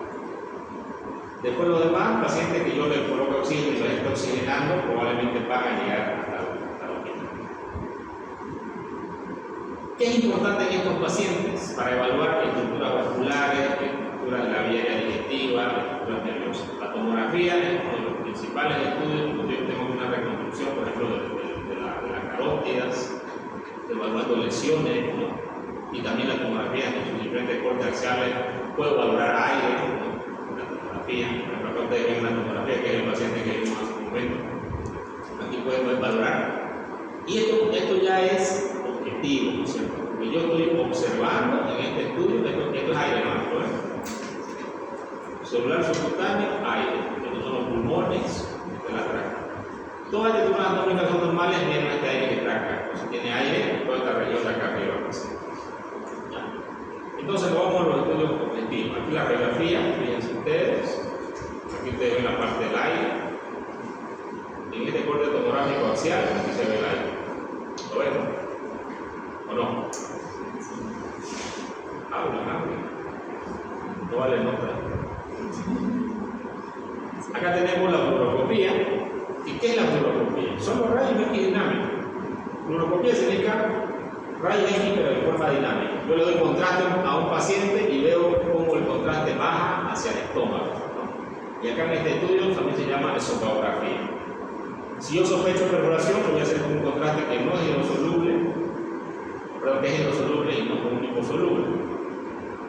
Después los demás pacientes que yo les coloque oxígeno y los esté oxigenando, probablemente van a llegar hasta el hospital. ¿Qué es importante en estos pacientes? Para evaluar estructuras vasculares, estructuras de la vía aérea digestiva, estructuras nerviosas. La tomografía es uno de los principales estudios, donde yo tengo una reconstrucción, por ejemplo, de las carótidas, evaluando lesiones, ¿no? Y también la tomografía en sus diferentes cortes axiales, puedo valorar aire, ¿no? Por ejemplo, acá ustedes ven una tomografía que es el paciente que vimos hace un momento. Aquí pueden valorar. Y esto ya es objetivo, ¿no es cierto? Porque yo estoy observando en este estudio, esto es aire, ¿no? Celular subcutáneo, aire. Estos son los pulmones, esta es la tráquea. Todas las estructuras anatómicas son normales, menos este aire que está acá. Si tiene aire, toda esta región de acá arriba. Entonces vamos a los estudios objetivos. Aquí la radiografía, fíjense ustedes. Aquí ustedes ven la parte del aire. En este corte tomográfico axial, aquí se ve el aire. ¿Lo ven? ¿O no? Hablan. No vale nota. Acá tenemos la fluoroscopía. ¿Y qué es la fluoroscopía? Son los rayos X dinámicos. Fluoroscopía significa rayos X pero de forma dinámica. Yo le doy contraste a un paciente y veo cómo el contraste baja hacia el estómago, ¿no? Y acá en este estudio también se llama esofagografía. Si yo sospecho perforación, lo voy a hacer con un contraste que no es hidrosoluble, perdón, que es hidrosoluble y no con un liposoluble,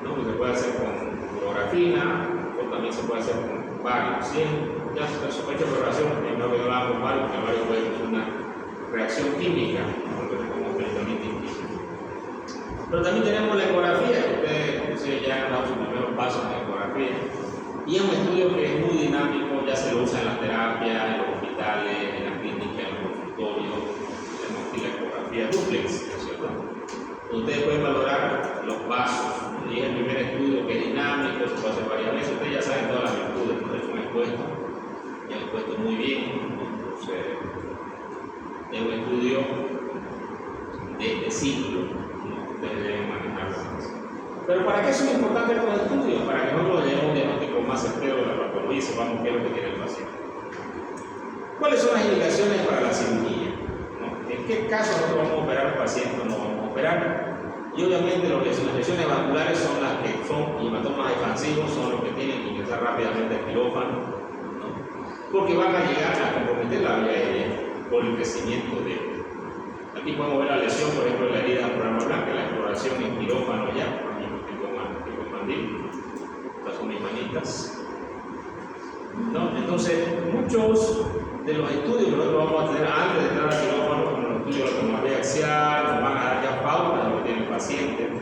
¿no? Que se puede hacer con fluorografina o también se puede hacer con bario. Si ya se sospecha perforación, primero que no lo hago con bario, porque el bario puede ser una reacción química, como medicamento químico. Pero también tenemos la ecografía, que ustedes ya han dado sus primeros pasos en la ecografía. Y es un estudio que es muy dinámico, ya se lo usa en las terapias, en los hospitales, en la clínica, en los consultorios. Tenemos aquí la ecografía duplex, ¿no es cierto? Ustedes pueden valorar los vasos. Y es el primer estudio que es dinámico, se puede hacer varias veces. Ustedes ya saben todas las virtudes, por eso me he expuesto. Ya he expuesto muy bien. Entonces, es un estudio de ciclo, ¿no? Ustedes deben manejarlo. Pero ¿para qué son importantes estos estudios? Para que nosotros lleguemos a un diagnóstico más certero de la patología y sepamos qué es lo que tiene el paciente. ¿Cuáles son las indicaciones para la cirugía? ¿No? ¿En qué caso nosotros vamos a operar al paciente o no vamos a operar? Y obviamente las lesiones vasculares son las que son hematomas expansivos, son los que tienen que ingresar rápidamente al quirófano, ¿no? Porque van a llegar a comprometer la vía aérea por el crecimiento de él. Aquí podemos ver la lesión, por ejemplo, de la herida por arma blanca, la exploración en quirófano ya. Estas son mis manitas, ¿no? Entonces, muchos de los estudios que nosotros vamos a tener antes de entrar al quirófano, como los estudios de la tomografía axial, nos van a dar ya pautas de lo que tiene el paciente,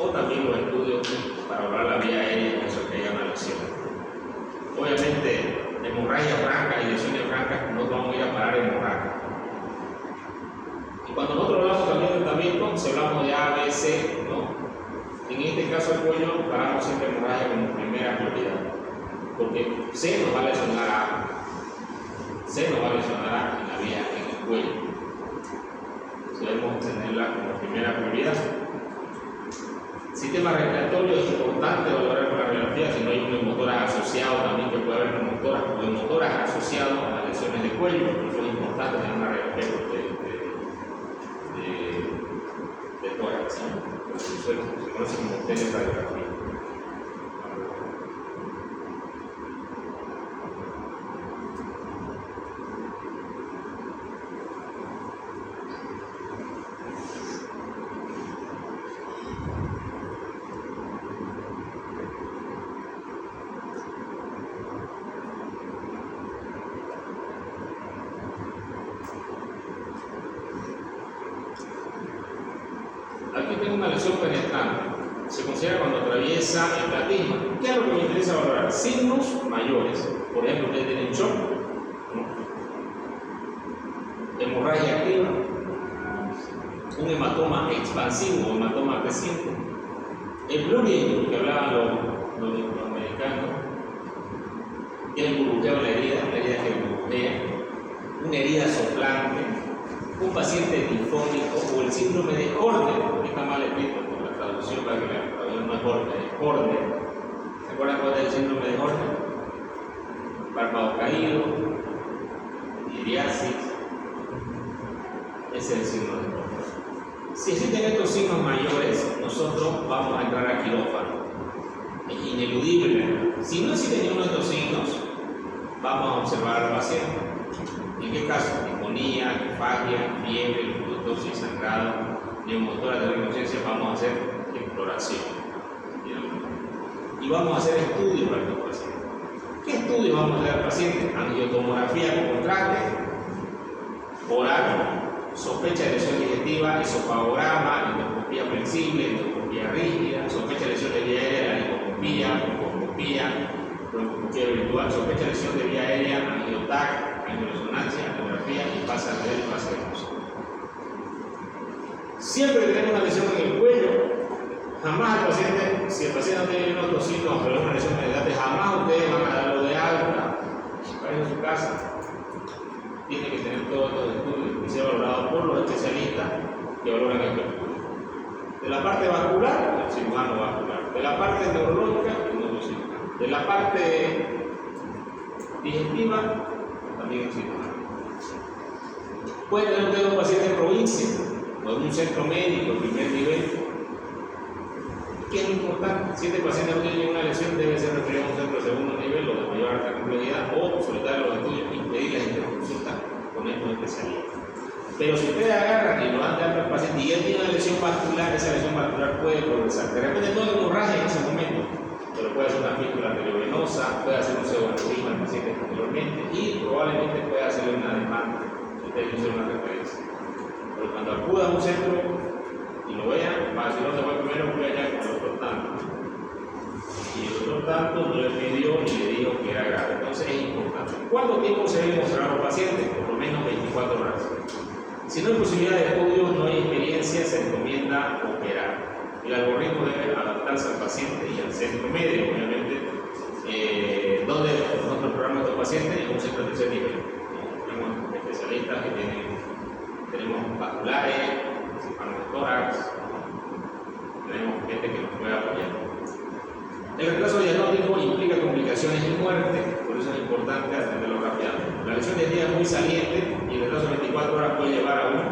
o también los estudios para evaluar la vía aérea en caso de que haya una lesión. Obviamente, hemorragias francas y lesiones francas no vamos a ir a parar hemorragia. Y cuando nosotros hablamos también de tratamiento, si hablamos de A, B, C, ¿no? En este caso el cuello paramos siempre hemorragia como primera prioridad, porque C nos va a lesionar A, en la vía, en el cuello. Debemos tenerla como primera prioridad. Sistema respiratorio es importante valorar con la radiografía, si no hay neumotoras asociados también, que puede haber neumotoras asociados a las lesiones de cuello, por eso es importante tener una radiografía de tórax, ¿no? Se conoce como teleradiografía. Aquí tengo una lesión penetrante. Se considera cuando atraviesa el platisma. ¿Qué es lo que me interesa valorar? Signos mayores. Por ejemplo, ustedes tienen shock, ¿no? Hemorragia activa, un hematoma expansivo o hematoma creciente, el blurring que hablaban los americanos, que es el burbujeo de la herida que burbujea, una herida soplante, un paciente difónico o el síndrome de Horner, que está mal escrito por la traducción, para que la traducción no es Horner, es Horner. ¿Se acuerdan cuál es el síndrome de Horner? Párpado caído, iriasis, ese es el signo de Horner. Si existen estos signos mayores, nosotros vamos a entrar a quirófano. Es ineludible. Si no existe ninguno de estos signos, vamos a observar al paciente. ¿En qué caso? Neumonía, disfagia, fiebre, leucotosis, sangrado, neumotora de reconciencia, vamos a hacer exploración. Y vamos a hacer estudios para estos pacientes. ¿Qué estudios vamos a hacer al paciente? Angiotomografía con contraste, oral, sospecha de lesión digestiva, esofagograma, endoscopía flexible, endoscopía rígida, sospecha de lesión de vía aérea, liposcopía, broncoescopía virtual, sospecha de lesión de vía aérea, angiotac, angioresonancia, angiografía y pasa arterial y pasa venosa. Siempre que tenemos una lesión en el cuello, jamás al paciente, si el paciente no tiene otros signos, pero es una lesión penetrante, jamás ustedes van a darlo de alta para ir a su casa. Tiene que tener todos estos estudios y ser valorado por los especialistas que valoran estos estudios. De la parte vascular, el cirujano vascular. De la parte neurológica, el neurocirujano. De la parte digestiva, también el cirujano. Puede tener usted un paciente en provincia o en un centro médico, primer nivel. ¿Qué es lo importante? Si este paciente no tiene ninguna lesión, debe ser referido a un centro de segundo nivel o de mayor alta complejidad o solicitar los estudios y pedir la interconsulta con estos especialistas. Pero si ustedes agarran y lo dan de alta al paciente y él tiene una lesión vascular, esa lesión vascular puede progresar. De repente no hay hemorragia en ese momento, pero puede ser una fístula arteriovenosa, puede hacer un pseudoaneurisma al paciente posteriormente y probablemente puede hacerle una demanda. Ustedes hicieron una referencia. Pero cuando acuda a un centro y lo vean, va a decir, no se fue primero, fui allá con el doctor tanto. Y el doctor tanto no le pidió ni le dijo que era grave. Entonces es importante. ¿Cuánto tiempo se debe mostrar a los pacientes? Por lo menos 24 horas. Si no hay posibilidad de estudio, no hay experiencia, se recomienda operar. El algoritmo debe adaptarse al paciente y al centro médico, obviamente. ¿Dónde nosotros programamos a estos pacientes? En un centro de tercer nivel. Tenemos especialistas que tenemos vasculares, cirujanos de tórax, tenemos gente que nos puede apoyar. El retraso diagnóstico implica complicaciones y muerte, por eso es importante atenderlo rápidamente. La lesión de día es muy saliente y el retraso de 24 horas puede llevar a uno.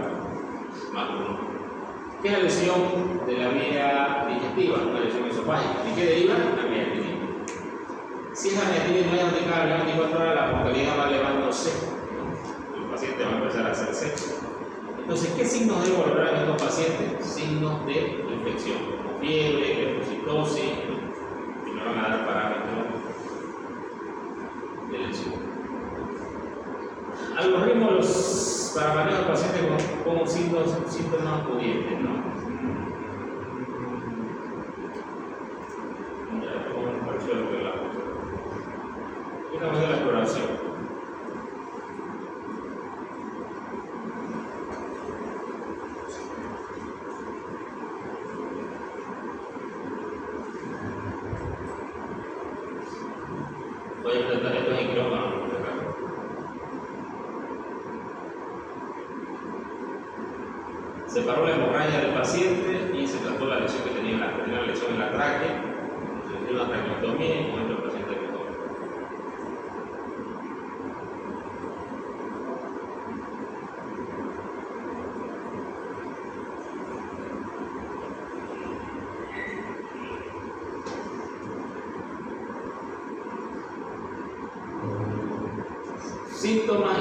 ¿Qué es la lesión de la vía digestiva? Una lesión esofágica. ¿Y qué deriva? La miastinitis. Si esa miastinitis no es diagnosticada en 24 horas, la mortalidad va elevándose. El paciente va a empezar a hacer sexo. Entonces, ¿qué signos debo valorar en estos pacientes? Signos de infección, como fiebre, leucocitosis, y me van a dar parámetros de lesión. Algoritmos para manejo de pacientes con síntomas pudientes, ¿no? Ya, ¿cómo me pareció lo que la cosa? Una vez de la exploración. Voy a intentar esto en quirófano. Separó la hemorragia del paciente y se trató la lesión que tenía la lesión en la tráquea. Se dio una traqueotomía y con esto el paciente quedó.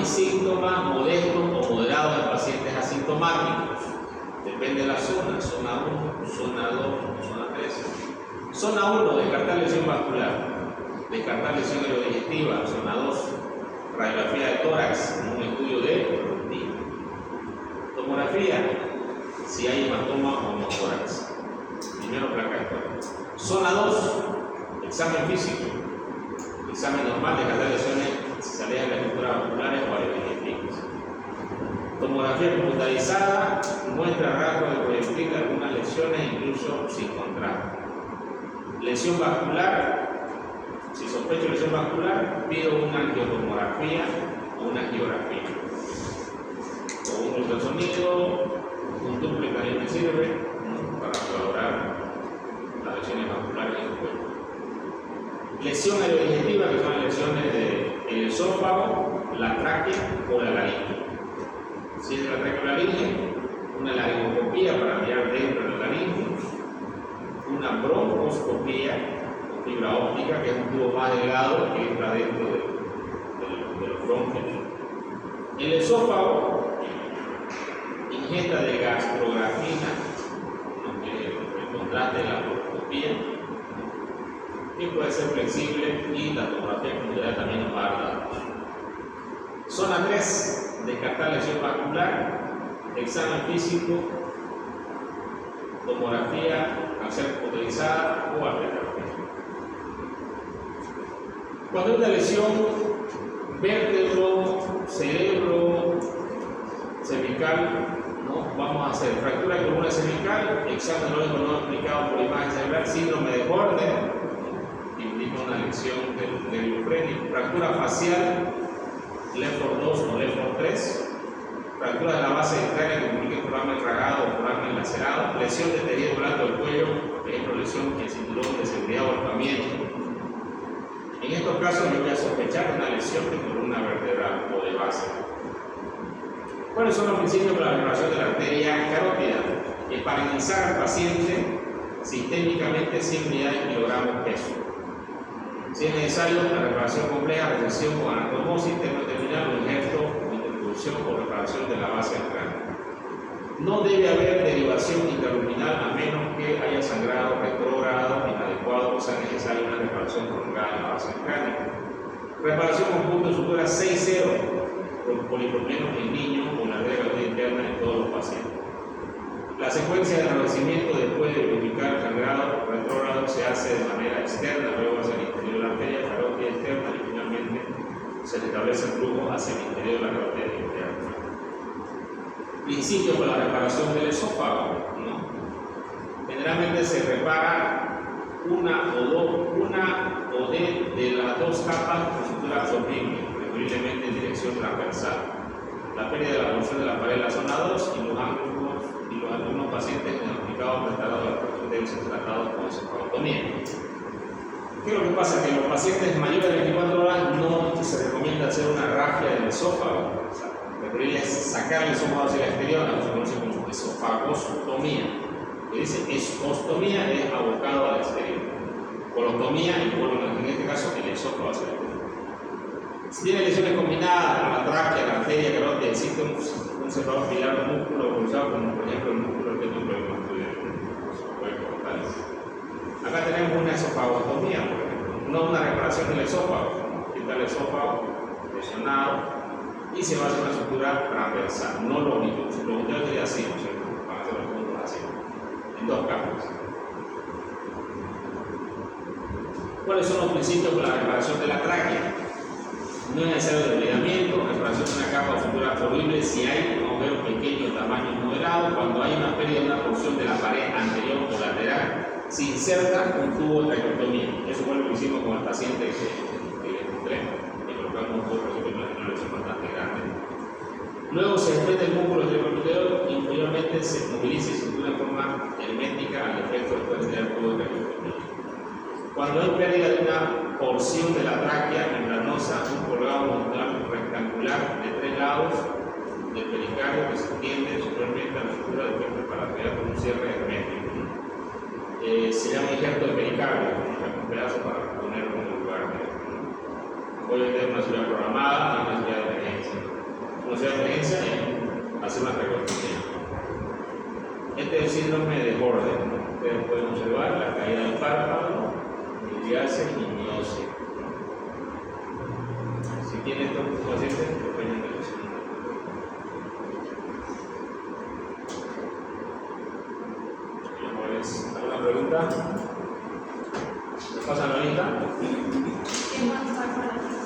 Síntomas modestos o moderados en pacientes asintomáticos. Depende de la zona 1, zona 2, zona 3. Zona 1, descartar lesión vascular, descartar lesión aerodigestiva. Zona 2, radiografía de tórax, un estudio de rutina. Tomografía, si hay hematoma o no tórax. Primero placa de tórax. Zona 2, examen físico, examen normal, descartar lesiones si se alejan las estructuras vasculares o aerodigestivas. Tomografía computarizada muestra rasgos de proyectil de algunas lesiones, incluso sin contraste. Lesión vascular, si sospecho lesión vascular, pido una angiotomografía o una angiografía. O un ultrasonido, un duplex también me sirve, ¿no?, para valorar las lesiones vasculares en el cuerpo. Lesión aerodigestiva, que son las lesiones del esófago, la tráquea o la laringe. Si es de la traqueolaringe, una laringoscopía para mirar dentro de la laringe, una broncoscopía con fibra óptica, que es un tubo más delgado que entra dentro de los bronquios. El esófago, ingesta de gastrografina, el contraste de la broncoscopía, que puede ser flexible, y la tomografía computarizada también nos va a dar datos. Zona 3, descartar lesión vascular, examen físico, tomografía al ser computarizada o arteriografía. Cuando hay una lesión, vértebro, cerebro, cervical, ¿no?, vamos a hacer fractura de columna cervical, examen lógico no explicado por imagen cerebral, síndrome de Horner, implica una lesión del neurofrénico, fractura facial, Lefford 2 o Lefford 3, fractura de la base del cráneo que implica forarme tragado o forarme lacerado, lesión de tejido blando del cuello, por ejemplo, lesión en cinturón de seguridad o ahorcamiento. En estos casos yo voy a sospechar una lesión de columna vertebral o de base. ¿Cuáles son los principios para la reparación de la arteria carótida? Para iniciar al paciente sistémicamente 100 unidades kilogramos peso. Si es necesario, la reparación compleja, recesión con anastomosis, terminal o injerto o introducción o reparación de la base del cráneo. No debe haber derivación intraluminal a menos que haya sangrado retrógrado inadecuado o sea necesaria una reparación prolongada de la base del cráneo. Reparación con punto de sutura 6-0 por polipropileno en niños con la arteria interna en todos los pacientes. La secuencia de enrojecimiento después de verificar sangrado retrógrado se hace de manera externa, luego hacia el interior de la arteria carótida externa y finalmente se restablece el flujo hacia el interior de la carótida interna. Principio para la reparación del esófago, ¿no? Generalmente se repara una o de las dos capas de sutura absorbible, preferiblemente en dirección transversal. La pérdida de la porción de la pared de la zona 2 y los algunos pacientes diagnosticados preparados de la porción deben ser tratados con esofagotomía. ¿Qué es lo que pasa? Que los pacientes mayores de 24 horas no se recomienda hacer una rafia del esófago. O sea, preferible es sacar el esófago hacia el exterior, se conoce como esofagostomía. Que dice esostomía es abocado al exterior. Colostomía y en este caso el esófago hacia el exterior. Si tiene lesiones combinadas a la tráquea, la arteria carótida, existe un separador pilar músculo localizado como por ejemplo el músculo del tetrapléjico. Acá tenemos una esofagostomía, por ejemplo, no una reparación del esófago, quita el esófago lesionado y se va a hacer una sutura transversal, no longitud. Si longitud sería así, ¿no es cierto? Van a ser los puntos así, en dos capas. ¿Cuáles son los principios para la reparación de la tráquea? No es necesario desligamiento, reparación de una capa o sutura absorbible si hay un agujero pequeño de tamaño moderado, cuando hay una pérdida de una porción de la pared anterior o lateral, se inserta un tubo de traqueotomía. Eso fue lo que hicimos con el paciente que le mostré, que colocamos un tubo de una lesión bastante grande. Luego se desprende el músculo anterior y inferiormente se moviliza y se sutura en forma hermética al efecto después de tener tubo de traqueotomía. Cuando hay pérdida de una porción de la tráquea membranosa, un colgado muscular rectangular de 3 lados del pericardio que se extiende superiormente a la sutura del cuerpo para crear con un cierre hermético. Se llama injerto de pericardio, un pedazo para ponerlo en el lugar. Puede tener una cirugía programada y una cirugía de emergencia. Una cirugía de emergencia es hacer una traqueotomía. Este es el síndrome de Gordon. Ustedes pueden observar la caída del párpado, miliarse y miosis. Si tiene estos pacientes, dependen de lesión. ¿Alguna pregunta? ¿Me pasan la lista? ¿Qué más pasa?